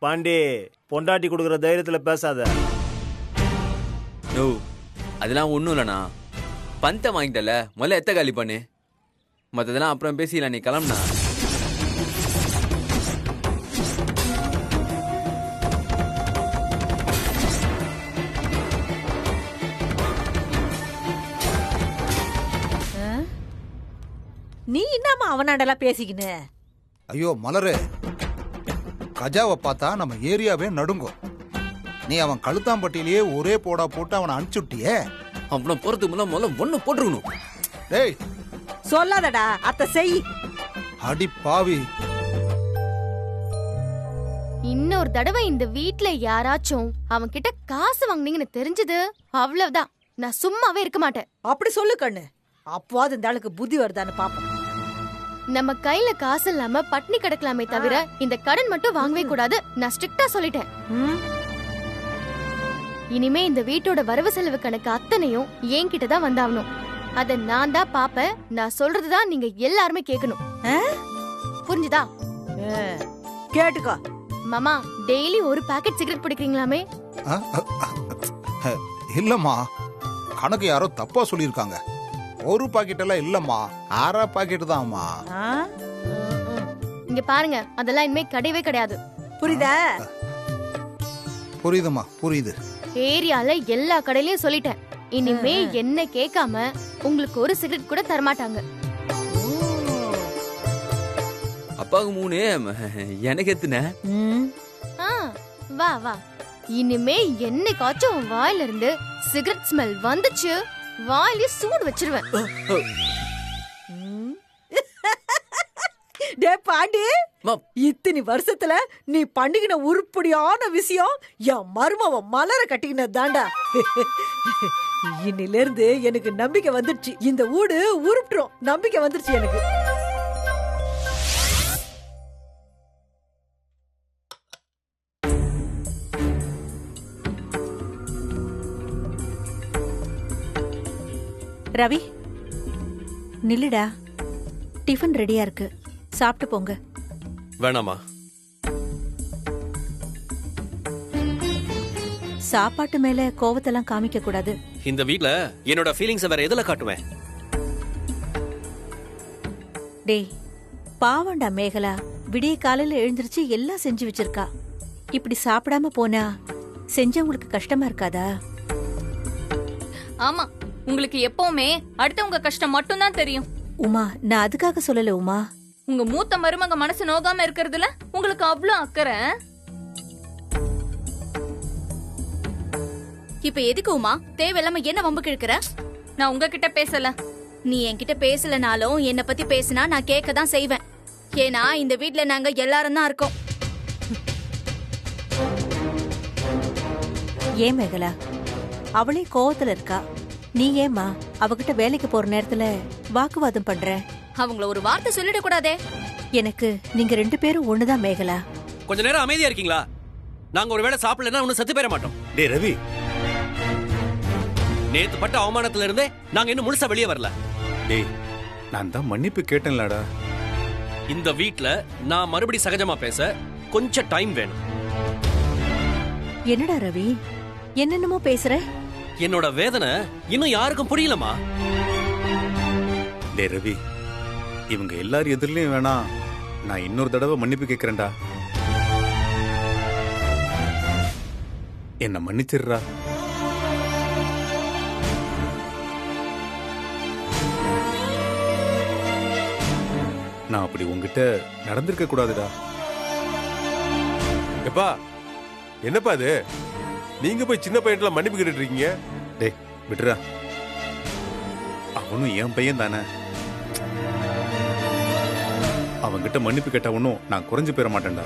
பாண்டி, பொண்டாட்டி கொடுக்குற தைரியத்துல பேசாத. நோ, அதெல்லாம் ஒன்றும் இல்லைண்ணா. பந்தை வாங்கிட்டல, முதல்ல எத்த காலி பண்ணு. மற்றதெல்லாம் அப்புறம் பேசிக்கலாம், நீ கிளம்புனா. நீ என்னமா அவனாண்டெல்லாம் பேசிக்கின்னு? ஐயோ மலரு, கஜாவை பார்த்தா நம்ம ஏரியாவே நடுங்கும். நீ அவன் கழுத்தாம்பட்டியிலேயே ஒரே போடா போட்டு அவனை அனுப்பிச்சுட்டியே. அப்புறம் போறதுக்கு முதல்ல ஒண்ணு போட்டுருக்கணும். டேய் சொல்லாதடா, அத்தை செய். அடி பாவி. இன்னொரு தடவை இந்த வீட்ல யாராச்சும் அவன் கிட்ட காசு வாங்குனீங்கன்னு தெரிஞ்சது அவ்வளவுதான். நான் சும்மாவே இருக்க மாட்டேன். அப்படி சொல்லு கண்ணு. அப்போது இந்த ஆளுக்கு புத்தி வருதான்னு பாப்போம். நம்ம கையில காசு இல்லாம பட்னி கிடக்கலாமே தவிர இந்த கடன் மட்டும் வாங்கவே கூடாது. நான் ஸ்ட்ரிக்ட்டா சொல்லிட்டேன். இனிமே இந்த வீட்டோட வரவு செலவு கணக்கு அத்தனையும் என்கிட்ட தான் வந்தாகணும். அத நான் தான் பாப்பேன். நான் சொல்றதுதான் நீங்க எல்லாருமே கேட்கணும். புரிஞ்சுதா? கேட்டுக்கோ மாமா. டெய்லி ஒரு பாக்கெட் சிகரெட் பிடிக்கிறீங்களாமே? இல்லம்மா, கணக்கு யாரோ தப்பா சொல்லியிருக்காங்க. ஒரு பாக்கெட் எல்லாம் இல்லம்மா, 6 பாக்கெட் தான்மா. இங்க பாருங்க, அதெல்லாம் இனிமே கிடையவே கிடையாது. புரியுதா? புரியுதுமா, புரியுது. ஏரியால எல்லா கடையிலயும் சொல்லிட்டேன். இனிமே என்ன கேட்காம உங்களுக்கு ஒரு சிகரெட் கூட தரமாட்டாங்க. அப்பாவுக்கு 3, எனக்கு எத்தனை? வா வா. இனிமே என்னைக்காச்சும் வாயில இருந்து சிகரெட் ஸ்மெல் வந்துச்சு, வாயில சூடு வச்சிருவேன். டே பாண்டி, இத்தனை வருஷத்துல நீ பண்ணிக்கின உருப்படியான விஷயம் என் மருமவ மலர கட்டிக்கின தாண்டா. இன்னில இருந்து எனக்கு நம்பிக்கை வந்துருச்சு. இந்த ஊடு உருப்பிடும். நம்பிக்கை வந்துருச்சு எனக்கு. ரவி, நில்லுடா. டிஃபன் ரெடியா இருக்கு, சாப்பிட்டு போங்க. வேணாமா? சாப்பாட்டு மேல கோவத்தெல்லாம் காமிக்க கூடாது. இந்த வீட்ல என்னோட ஃபீலிங்ஸ் வேற எதுல காட்டுவேன்? டேய், பாவண்டா மேகலா. விடிய காலையில எழுந்திருச்சு எல்லாம் செஞ்சு வச்சிருக்கா. இப்படி சாப்பிடாம போனா செஞ்சவங்களுக்கு கஷ்டமா இருக்காதா? ஆமா, உங்களுக்கு எப்பவுமே அடுத்தவங்க கஷ்டம் மட்டும் தான் தெரியும். உமா, நான் அதுக்காக சொல்லல உமா. உங்க மூத்த மருமக மனசு நோகாம இருக்கிறதுல உங்களுக்கு அவ்வளவு அக்கறை. இப்ப எதுக்கு உமா தேவையில்லாம என்ன வம்பு கிழக்குற? நான் உங்ககிட்ட பேசல. நீ என்கிட்ட பேசலனாலும் என்ன பத்தி பேசினா நான் கேட்க தான் செய்வேன். ஏன்னா இந்த வீட்ல நாங்க எல்லாரும் தான் இருக்கோம். ஏன் மேகலா, அவளே கோவத்துல இருக்கா. நீ ஏமா அவகிட்ட வேலைக்கு போற நேரத்துல வாக்குவாதம் பண்ற? அவங்கள ஒரு வார்த்தை சொல்லிட கூடாதே. எனக்கு நீங்க 2 பேரும் ஒண்ணுதான் மேகலா. கொஞ்ச நேரம் அமைதியா இருக்கீங்களா? நாங்க ஒரு வேளை சாப்பிடலன்னா ஒன்னும் செத்து போயிட மாட்டோம். டே ரவி, நேத்து பட்ட அவமானத்துல இருந்தே நாங்க இன்னும் முழுசா வெளியே வரல. டேய், நான் தான் மன்னிப்பு கேட்டேன்லடா. இந்த வீட்ல நான் மறுபடி சகஜமா பேச கொஞ்சம் டைம் வேணும். என்னடா ரவி, என்னென்னமோ பேசுற? என்னோட வேதனை இன்னும் யாருக்கும் புரியலமா? டே ரவி, இவங்க எல்லாரும் எதிரிலையும் வேணா நான் இன்னொரு தடவை மன்னிப்பு கேட்கிறேன்டா. என்ன மன்னிச்சிடுறா. நான் அப்படி உங்ககிட்ட நடந்திருக்க கூடாதுடா. எப்பா, என்னப்பா அது? நீங்க போய் சின்ன பையன்ல மன்னிப்பு கேட்டுட்டு இருக்கீங்க? டேய் விட்டுறா, அவனும் என் பையன் தானே. அவன்கிட்ட மன்னிப்பு கேட்ட ஒன்னும் நான் குறைஞ்சு போயிட மாட்டேன்டா.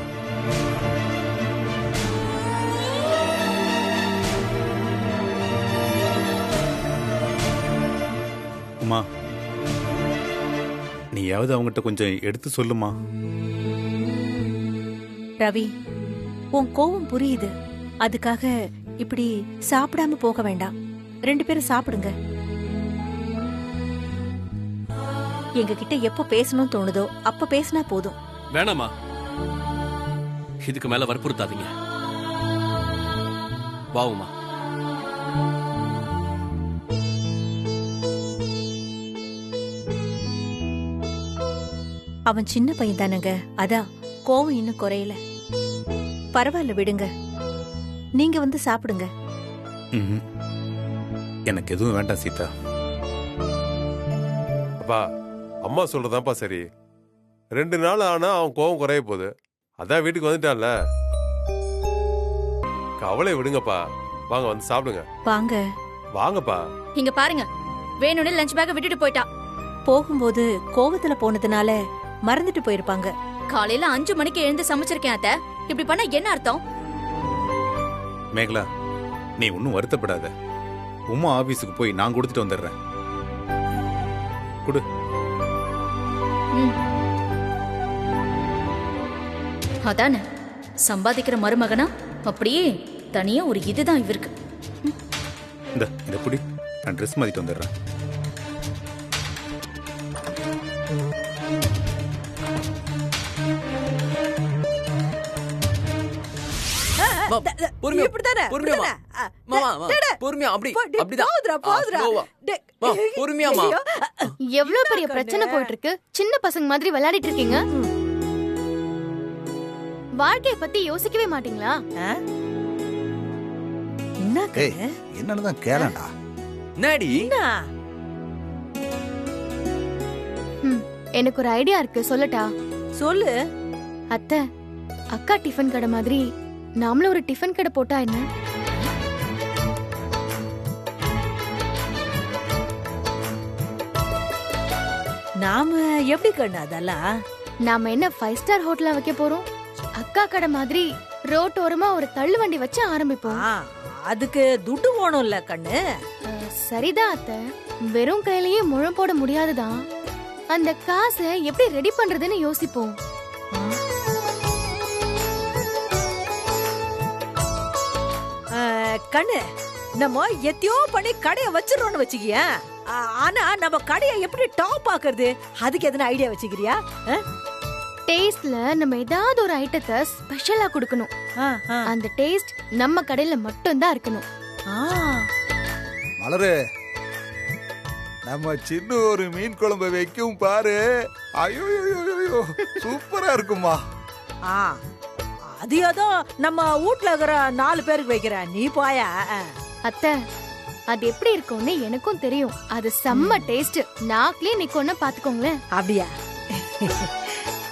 உமா, நீயாவது அவங்ககிட்ட கொஞ்சம் எடுத்து சொல்லுமா. ரவி, உன் கோவம் புரியுது. அதுக்காக இப்படி சாப்பிடாம போக வேண்டாம். 2 பேரும் சாப்பிடுங்க. எங்க கிட்ட எப்ப பேசணும் தோணுதோ அப்ப பேசினா போதும். வேணாமா, இதுக்கு மேல வற்புறுத்தாதீங்க. வாவுமா. அவன் சின்ன பையன் தானங்க, அதான் கோவம் இன்னும் குறையல. பரவாயில்ல விடுங்க, நீங்க வந்து சாப்பிடுங்க. எனக்கு எதுவும் வேண்டாம் சீதா. அப்பா அம்மா சொல்றதாப்பா சரி. 2 நாள் ஆனா அவன் கோவம் குறைய போகுது. அதான் வீட்டுக்கு வந்துட்டான்ல. கவலை விடுங்கப்பா. வாங்க வந்து சாப்பிடுங்க. வாங்க வாங்கப்பா. இங்க பாருங்க, வேணும்னு லஞ்ச் பேக்க விட்டுட்டு போயிட்டா. போகும்போது கோவத்துல போனதுனால மறந்துட்டு போயிருப்பாங்க. காலையில 5 மணிக்கு எழுந்து சமைச்சிருக்கேன் அத்தை. இப்படி பண்ணா என்ன அர்த்தம்? மேகலா, நீ ஒன்னும் வருத்தப்படாத. உமா ஆபீஸுக்கு போய் நான் கொடுத்துட்டு வந்துடுறேன். குடு. அதானே, சம்பாதிக்கிற மருமகனா அப்படியே தனியா ஒரு இதுதான் இவருக்கு. இந்த புடி, நான் ட்ரெஸ் மாத்திட்டு வந்துடுறேன். எவ்வளவு பெரிய பிரச்சனை போயிட்டு இருக்கு, சின்ன பசங்க மாதிரி விளையாடிட்டு இருக்கீங்க. வாழ்க்கைய பத்தி யோசிக்கவே மாட்டீங்களா? என்னன்னு கேளண்டா. எனக்கு ஒரு ஐடியா இருக்கு, சொல்லட்டா? சொல்லு. அத்தை, அக்கா டிஃபன் கடை மாதிரி நாமளும் ஒரு டிஃபன் கடை போட்டா என்ன? நாம எப்படி கண்ணு அதெல்லாம்? நாம என்ன 5 ஸ்டார் ஹோட்டலா வைக்க போறோம்? அக்கா கடை மாதிரி ரோட்டோரமா ஒரு தள்ளு வண்டி வச்சு ஆரம்பிப்போம். அதுக்கு துட்டு வேணும்ல கண்ணு. சரிதான் அத்தை, வெறும் கையிலேயே முழம் போட முடியாதுதான். அந்த காசை எப்படி ரெடி பண்றதுன்னு யோசிப்போம். கண்ணு, நம்ம எத்தையோ பண்ணி கடையை வச்சிடறோம்னு வச்சுக்கிய. ஆனா நம்ம கடையை எப்படி டாப் ஆக்குறது, அதுக்கு எதனா ஐடியா வச்சுக்கிறியா? டேஸ்ட்ல நம்ம ஏதாவது ஒரு ஐட்டத்தை ஸ்பெஷலா கொடுக்கணும். அந்த டேஸ்ட் நம்ம கடையில மட்டும் தான் இருக்கணும். மலரு, நம்ம சின்ன ஒரு மீன் குழம்பு வைக்கும் பாரு. ஐயோ சூப்பரா இருக்குமா. அது ஏதோ நம்ம வீட்ல இருக்கிற 4 பேருக்கு வைக்கிற, நீ போயா. அத்தை, அது எப்படி இருக்கும்னு எனக்கும் தெரியும். அது செம்ம டேஸ்ட், நாக்லயே நிக்கோன்னு பாத்துக்கோங்களேன். அப்படியா?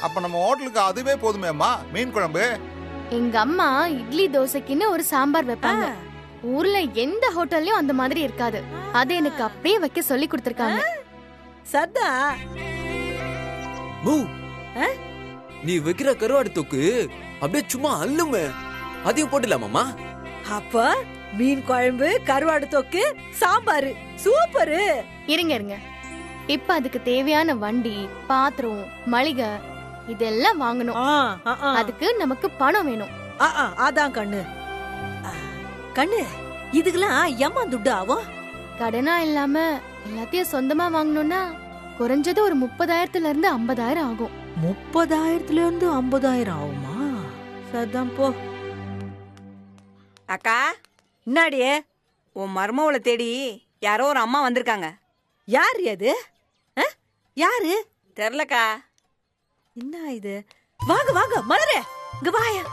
அப்ப நம்ம ஹோட்டலுக்கு அதுவே போதுமேம்மா, மீன் குழம்பு. எங்க அம்மா இட்லி தோசைக்குன்னு ஒரு சாம்பார் வைப்பாங்க. ஊர்ல எந்த ஹோட்டல்லயும் அந்த மாதிரி இருக்காது. அது எனக்கு அப்படியே வைக்க சொல்லி கொடுத்திருக்காங்க. சத்தா, நீ வைக்கிற கருவாடு தொக்கு அப்படியே சும்மா அள்ளுமே, அதையும் போட்டுலாமாமா? அப்ப மீன் குழம்பு, கருவாடு தொக்கு, சாம்பார் சூப்பரு. இருங்க, இப்ப அதுக்கு தேவையான வண்டி, பாத்திரம், மளிகை இதெல்லாம் வாங்கணும். அதுக்கு நமக்கு பணம் வேணும். அதான் கண்ணு. கண்ணு, இதுக்கெல்லாம் எம்மா துட்டு ஆகும்? கடனா இல்லாம எல்லாத்தையும் சொந்தமா வாங்கணும்னா குறைஞ்சது ஒரு 30,000 இருந்து 50,000 ஆகும். 30,000 இருந்து 50,000 ஆகுமா? சதான் போ. அக்கா, என்னாடியே? உன் மருமவளை தேடி யாரோ ஒரு அம்மா வந்திருக்காங்க. யாரு அது? யாரு தெரியலக்கா. என்ன இது? வாங்க வாங்க மலரே, இங்க வாயா.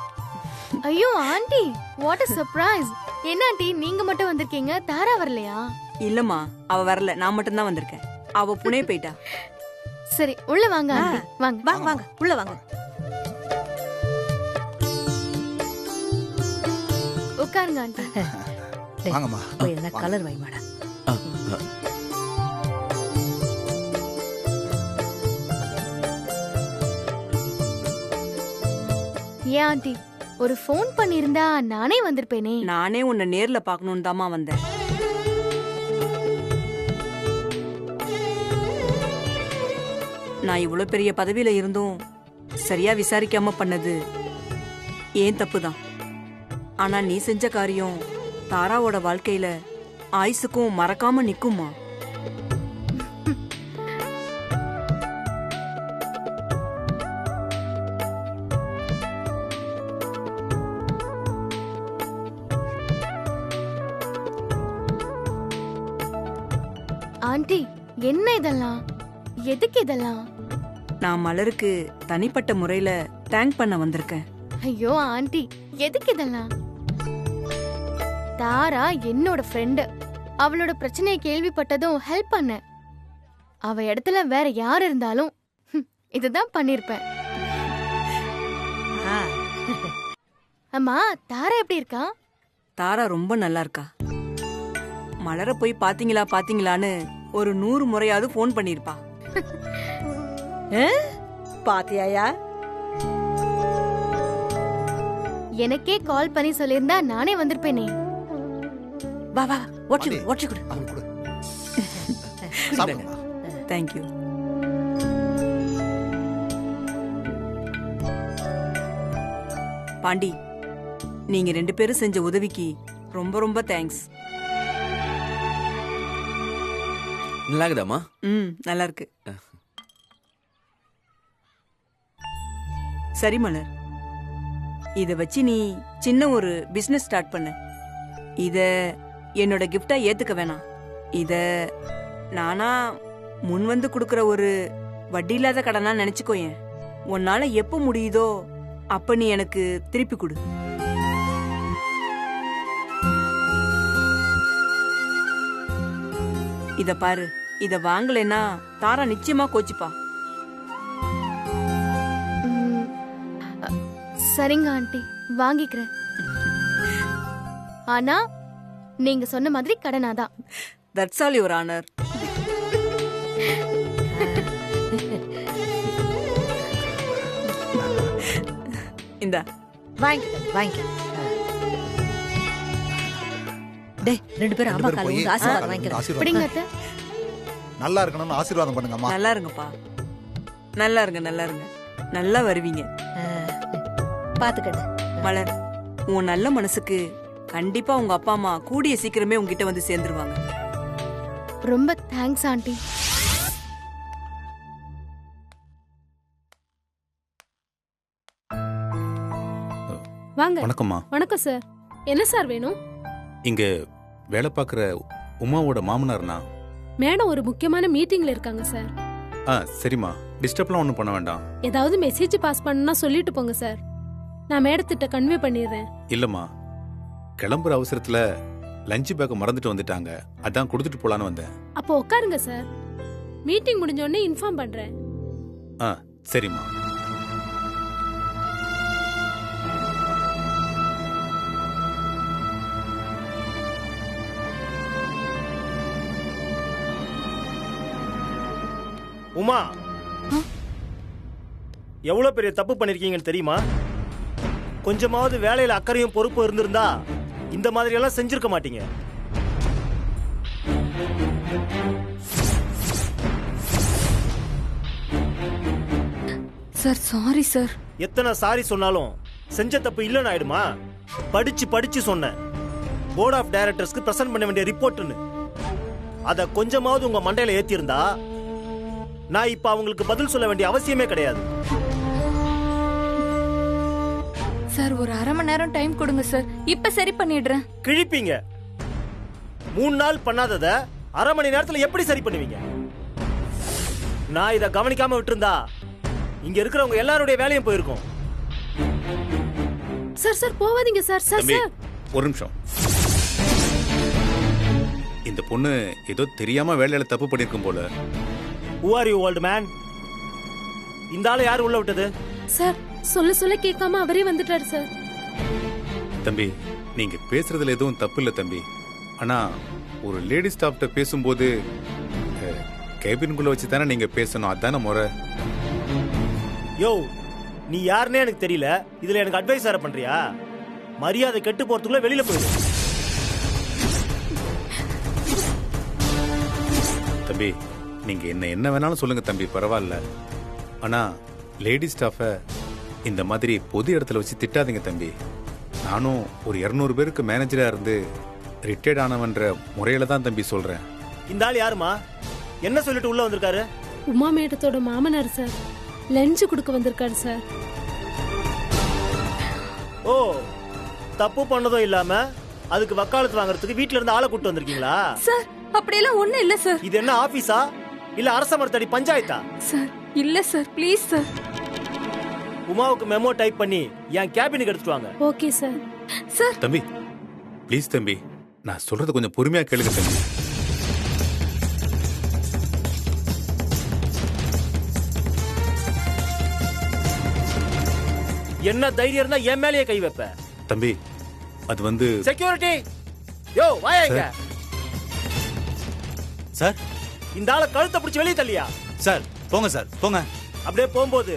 ஐயோ ஆண்டி, வாட் a சர்ப்ரைஸ். என்ன ஆண்டி, நீங்க மட்டும் வந்திருக்கீங்க, தாரா வரலையா? இல்லம்மா, அவ வரல, நான் மட்டும் தான் வந்திருக்கேன். அவ புனே போயிட்டா. சரி, உள்ள வாங்க ஆண்டி. வாங்க வாங்க வாங்க, உள்ள வாங்க. உட்காருங்க ஆண்டி. வாங்கம்மா. போய் என்ன கலர் வை மேடம். ஏன் ஆண்டி, ஒரு ஃபோன் பண்ணிருந்தா நானே வந்திருப்பேனே. நானே உன்னை நேர்ல பாக்கணும்னு தாமா வந்தேன். நான் இவ்வளவு பெரிய பதவியில இருந்தும் சரியா விசாரிக்காம பண்ணது ஏன் தப்புதான். ஆனா நீ செஞ்ச காரியம் தாராவோட வாழ்க்கையில ஆயுசுக்கும் மறக்காம நிக்குமா. ஆண்டி என்ன இதெல்லாம்? எதுக்கு இதெல்லாம்? நான் மலருக்கு தனிப்பட்ட முறையில தேங்க் பண்ண வந்திருக்கேன். ஐயோ ஆண்டி எதுக்கு இதெல்லாம்? தாரா என்னோட ஃப்ரெண்டு. அவளோட பிரச்சனையை கேள்விப்பட்டதும் ஹெல்ப் பண்ண. அவ இடத்துல வேற யார் இருந்தாலும் இதுதான் பண்ணிருப்பேன். அம்மா தாரா எப்படி இருக்கா? தாரா ரொம்ப நல்லா இருக்கா. மலர போய் பாத்தீங்களான்னு ஒரு 100 முறையாவது போன் பண்ணிருப்பா. பாத்தியாயா? எனக்கே கால் பண்ணி சொல்லியிருந்தா நானே வந்திருப்பேனே. வா வா ஒட்டி கொடு. தேங்க்யூ. பாண்டி, நீங்க 2 பேரும் செஞ்ச உதவிக்கு ரொம்ப ரொம்ப தேங்க்ஸ். நல்லா இருக்குதாம்மா? நல்லா இருக்கு. சரி மலர், இத வச்சு நீ சின்ன ஒரு பிசினஸ் ஸ்டார்ட் பண்ணு. இத என்னோட கிஃப்டா ஏத்துக்க வேணாம். இத நானா முன் வந்து கொடுக்கற ஒரு வட்டி இல்லாத கடனா நினைச்சுக்கோயேன். உன்னால எப்ப முடியுதோ அப்ப நீ எனக்கு திருப்பி கொடு. இத பாரு, இத வாங்கலைன்னா தாரா நிச்சயமா கோச்சிப்பா. சரிங்க ஆண்டி, வாங்கிக்கிறேன். ஆனா நீங்க சொன்ன மாதிரி கடனாதான். That's all your honour. இந்தா வாங்கி. டேய் 2 பேரும் அம்மா கால ஊந்து ஆசீர்வாதம் வாங்கிக்கிறேன். பிடிங்க அத்தை. நல்லா இருக்கணும்னு ஆசீர்வாதம் பண்ணுங்கம்மா. நல்லா இருங்கப்பா. நல்லா இருங்க. நல்லா வருவீங்க. பாத்துக்கடா. மலர், உன் நல்ல மனசுக்கு கண்டிப்பா உங்க அப்பா அம்மா கூடிய சீக்கிரமே உங்ககிட்ட வந்து சேர்ந்துருவாங்க. ரொம்ப தேங்க்ஸ் ஆண்டி. வாங்க. வணக்கம்மா. வணக்கம் சார். என்ன சார் வேணும்? இங்க வேலை பார்க்குற உமாவோட மாமனார்னா. மேடம் ஒரு முக்கியமான மீட்டிங்ல இருக்காங்க சார். சரிம்மா, டிஸ்டர்ப்லாம் ஒன்றும் பண்ண வேண்டாம். ஏதாவது மெசேஜ் பாஸ் பண்ணணும்னா சொல்லிட்டு போங்க சார். நான் மேடத்திட்ட கன்வே பண்ணிடுறேன். இல்லம்மா, கிளம்புற அவசரத்துல லஞ்ச் பேக்கை மறந்துட்டு வந்துட்டாங்க. அதான் கொடுத்துட்டு போலான்னு வந்தேன். அப்போ உட்காருங்க சார். மீட்டிங் முடிஞ்ச உடனே இன்ஃபார்ம் பண்றேன். சரிம்மா. உமா, எவ்வளவு பெரிய தப்பு பண்ணிருக்கீங்கன்னு தெரியுமா? கொஞ்சமாவது வேலையில அக்கறையும் பொறுப்பும் இருந்திருந்தா இந்த மாதிரி எல்லாம் செஞ்சிருக்க மாட்டீங்க. Sir sorry sir. எத்தனை சாரி சொன்னாலும் செஞ்ச தப்பு இல்லைன்னு ஆயிடுமா? படிச்சு சொன்னேன். போர்ட் ஆஃப் டைரக்டர்ஸ்க்கு பிரசன்ட் பண்ண வேண்டிய ரிப்போர்ட்னு. அத கொஞ்சமாவது உங்க மண்டையில ஏத்தி இருந்தா நான் இப்ப அவங்களுக்கு பதில் சொல்ல வேண்டிய அவசியமே கிடையாது. சார் ஒரு 1/2 மணி நேரம் டைம் கொடுங்க சார். இப்ப சரி பண்ணிடுறேன். கிழிப்பீங்க. 3 நாள் பண்ணாதத 1/2 மணி நேரத்துல எப்படி சரி பண்ணுவீங்க? நான் இத கவனிக்காம விட்டுருந்தா இங்க இருக்கிறவங்க எல்லாருடைய வேலையும் போயிருக்கும். Sir போவாதீங்க sir. சார் ஒரு நிமிஷம். இந்த பொண்ணு ஏதோ தெரியாம வேலையில தப்பு பண்ணிருக்கும் போல. Who are you, old man? இந்த ஆளை யாரு உள்ள விட்டது? சார் சொல்ல கேட்காம அவரே வந்துட்டாரு சார். தம்பி, நீங்க பேசுறதுல எதுவும் தப்பு இல்ல தம்பி. ஆனா ஒரு லேடி ஸ்டாஃப்ட்ட பேசும்போது கேபின்குள்ள வச்சு தானே நீங்க பேசணும். அதான முறை. யோ, நீ யாருன்னே எனக்கு தெரியல. இதுல எனக்கு அட்வைஸ் வேற பண்றியா? மரியாதை கெட்டு போறதுக்குள்ள வெளியில போயிடு. தம்பி, நீங்க என்ன வேணாலும் சொல்லுங்க தம்பி, பரவாயில்ல. ஆனா லேடி ஸ்டாஃப இந்த மாதிரி பொது இடத்துல வச்சு திட்டாதீங்க தம்பி. நானும் ஒரு 200 பேருக்கு மேனேஜரா இருந்து ரிட்டையர்ட் ஆனவன்ற முறையில தான் தம்பி சொல்றேன். இந்த ஆள் யாருமா? என்ன சொல்லிட்டு உள்ள வந்திருக்காரு? உமா மேடத்தோட மாமனார் சார். லஞ்ச் கொடுக்க வந்திருக்காரு சார். ஓ, தப்பு பண்ணதும் இல்லாம அதுக்கு வக்காலத்து வாங்குறதுக்கு வீட்ல இருந்து ஆளை கூட்டு வந்திருக்கீங்களா? சார் அப்படியெல்லாம் ஒண்ணும் இல்ல சார். இது என்ன ஆபீஸா இல்ல அரச மரத்தடி பஞ்சாயத்தா? சார் இல்ல சார், ப்ளீஸ் சார். உமாவுக்கு மெமோ டைப் பண்ணி என் கேபினுக்கு எடுத்துட்டு வாங்க. Okay sir. சார் தம்பி ப்ளீஸ் தம்பி, நான் சொல்றது கொஞ்சம் பொறுமையா கேளுங்க தம்பி. என்ன தைரியம் இருந்தா என் மேலேயே கை வைப்ப? தம்பி அது வந்து செக்யூரிட்டி யோ வாங்க சார். இந்த ஆளை கழுத்தை பிடிச்சி வெளியே தள்ளியா? சார் போங்க சார் போங்க. அப்படியே போகும்போது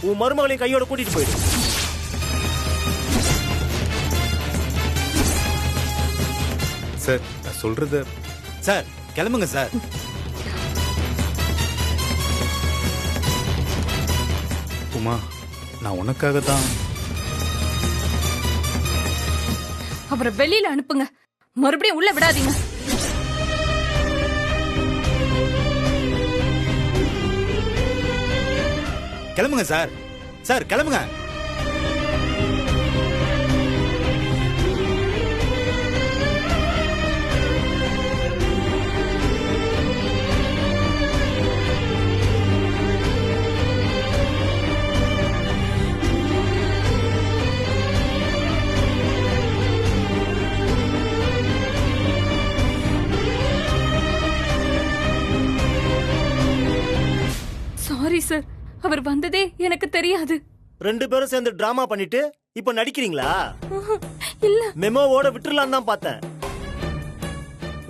உன் மருமகளையும் கையோட கூட்டிட்டு போயிடு. சார் நான் சொல்றது. சார் கிளம்புங்க சார். உமா நான் உனக்காக தான். அவரை வெளியில அனுப்புங்க, மறுபடியும் உள்ள விடாதீங்க. கிளம்புங்க சார். சார் கிளம்புங்க. சாரி சார், அவர் வந்ததே எனக்கு தெரியாது. ரெண்டு பேரும் சேர்ந்து டிராமா பண்ணிட்டு இப்ப நடிக்கிறீங்களா? இல்ல, மெமோவோட விட்டுறலாம் தான் பார்த்தேன்.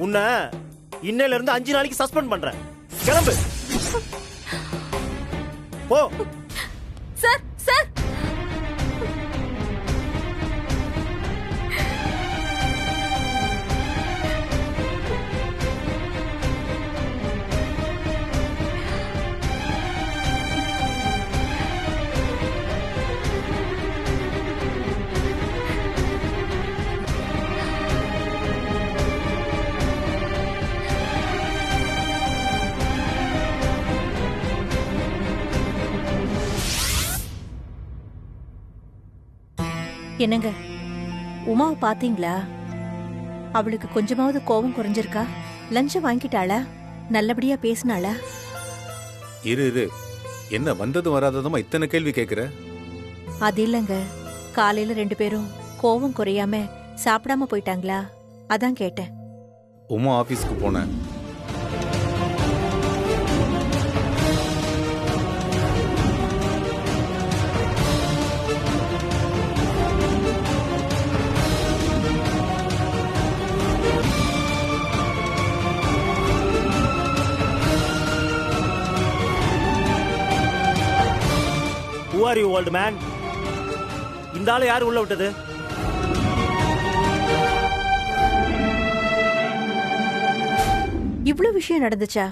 உன்னை இன்னையில இருந்து 5 நாளைக்கு சஸ்பெண்ட் பண்றேன். கிளம்பு போ. சார் சார் என்னங்க, உமாவை பாத்தீங்களா? அவளுக்கு கொஞ்சமாவது கோபம் குறைஞ்சிருக்கா? லஞ்சம் வாங்கிட்டாளா? நல்லபடியா பேசினாளா? இரு என்ன வந்ததும் வராததுமா இத்தனை கேள்வி கேக்குற? அது இல்லங்க, காலையில 2 பேரும் கோபம் குறையாம சாப்பிடாம போயிட்டாங்களா? அதான் கேட்டேன். உமா ஆபீஸ்க்கு போனேன். Who are you, old man? இந்த ஆளை யார் உள்ள விட்டது? இவ்ளோ விஷயம் நடந்துச்சா?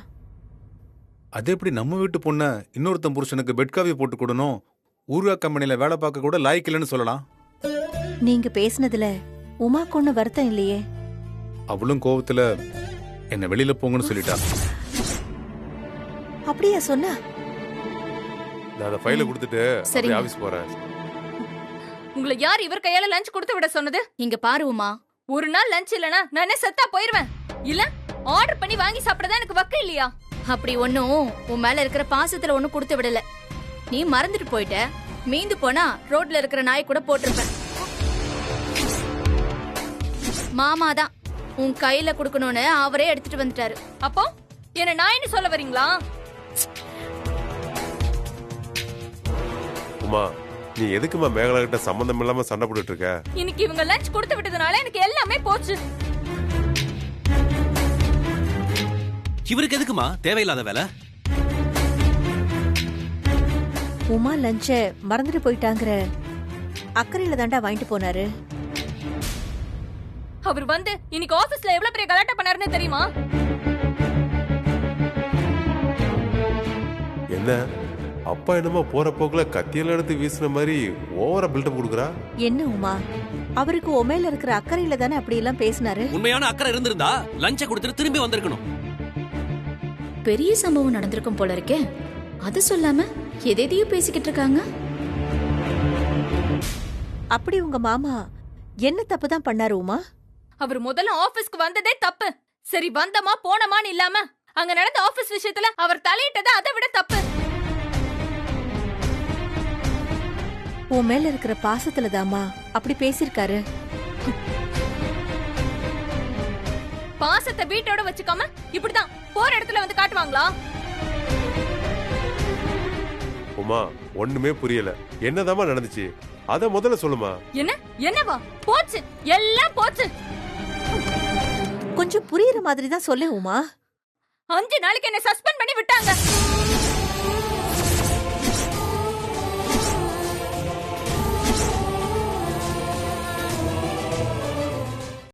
அது எப்படி நம்ம வீட்டு பொண்ண இன்னொருத்தன் புருஷனுக்கு பெட் காஃபி போட்டு கொடுணும், ஊர்கா கம்பெனில வேலை பார்க்க கூட லாய்க்கில்லைன்னு சொல்லலாம். நீங்க பேசினதுல உமாக்கு ஒண்ணு வருத்தம் இல்லையே? அவளும் கோவத்துல என்ன வெளியில போங்கன்னு சொல்லிட்டா. அப்படியா சொன்னா? நான் அந்த ஃபைலை கொடுத்துட்டு அப்படியே ஆபீஸ் போறேன். உங்களை யார் இவர் கையால லஞ்ச் கொடுத்து விட சொன்னது? இங்க பாரு உமா, ஒரு நாள் லஞ்ச் இல்லனா நான் என்ன செத்தா போயிருவேன். இல்ல ஆர்டர் பண்ணி வாங்கி சாப்பிடறதா எனக்கு வக்கு இல்லையா? அப்படி ஒண்ணும் உன் மேல இருக்கிற பாசத்துல ஒண்ணும் கொடுத்து விடல. நீ மறந்துட்டு போயிட்ட. மீந்து போனா ரோட்ல இருக்கிற நாய் கூட போட்டிருப்பேன். மாமா தான் உன் கையில குடுக்கணும்னு அவரே எடுத்துட்டு வந்துட்டாரு. அப்போ என்ன நாயின்னு சொல்ல வரீங்களா? உமா, நீ எதுக்குமா மேகலா கிட்ட சம்பந்தம் இல்லாம சண்டை போட்டுட்டு இருக்க? இன்னைக்கு இவங்க லஞ்ச் கொடுத்து விட்டதுனால எனக்கு எல்லாமே போச்சு. இவருக்கு எதுக்குமா தேவையில்லாத வேலை? உமா லஞ்ச மறந்துட்டு போயிட்டாங்கிற அக்கறையில தாண்டா வாங்கிட்டு போனாரு. அவர் வந்து இன்னைக்கு ஆபீஸ்ல எவ்வளவு பெரிய கலாட்டா பண்ணாருன்னு தெரியுமா? என்ன அப்பா என்னமோ போற போக்குல கத்தியெல்லாம் எடுத்து வீசுன மாதிரி ஓவரா பில்டப் கொடுக்குறா? என்ன உமா, அவருக்கு உமையில இருக்கிற அக்கறையில தானே அப்படி எல்லாம் பேசினாரு. உண்மையான அக்கறை இருந்திருந்தா லஞ்ச கொடுத்துட்டு திரும்பி வந்திருக்கணும். பெரிய சம்பவம் நடந்திருக்கும் போல இருக்கே. அது சொல்லாம எதையும் பேசிக்கிட்டு இருக்காங்க. அப்படி உங்க மாமா என்ன தப்பு தான் பண்ணாரு உமா? அவர் முதல்ல ஆபீஸ்க்கு வந்ததே தப்பு. சரி வந்தமா போனமான்னு இல்லாம அங்க நடந்த ஆபீஸ் விஷயத்துல அவர் தலையிட்டது அதை விட தப்பு. உன் மேல இருக்கிற பாசத்துல தாமா அப்படி பேசிருக்காரு. பாசத்தை வீட்டோட வச்சுக்காம இப்படிதான் போற இடத்துல வந்து காட்டுவாங்களா? உமா ஒண்ணுமே புரியல, என்னதாம்மா நடந்துச்சு அத முதல்ல சொல்லுமா. என்னவா போச்சு, எல்லாம் போச்சு. கொஞ்சம் புரியுற மாதிரி தான் சொல்லு உமா. 5 நாளைக்கு என்ன சஸ்பெண்ட் பண்ணி விட்டாங்க.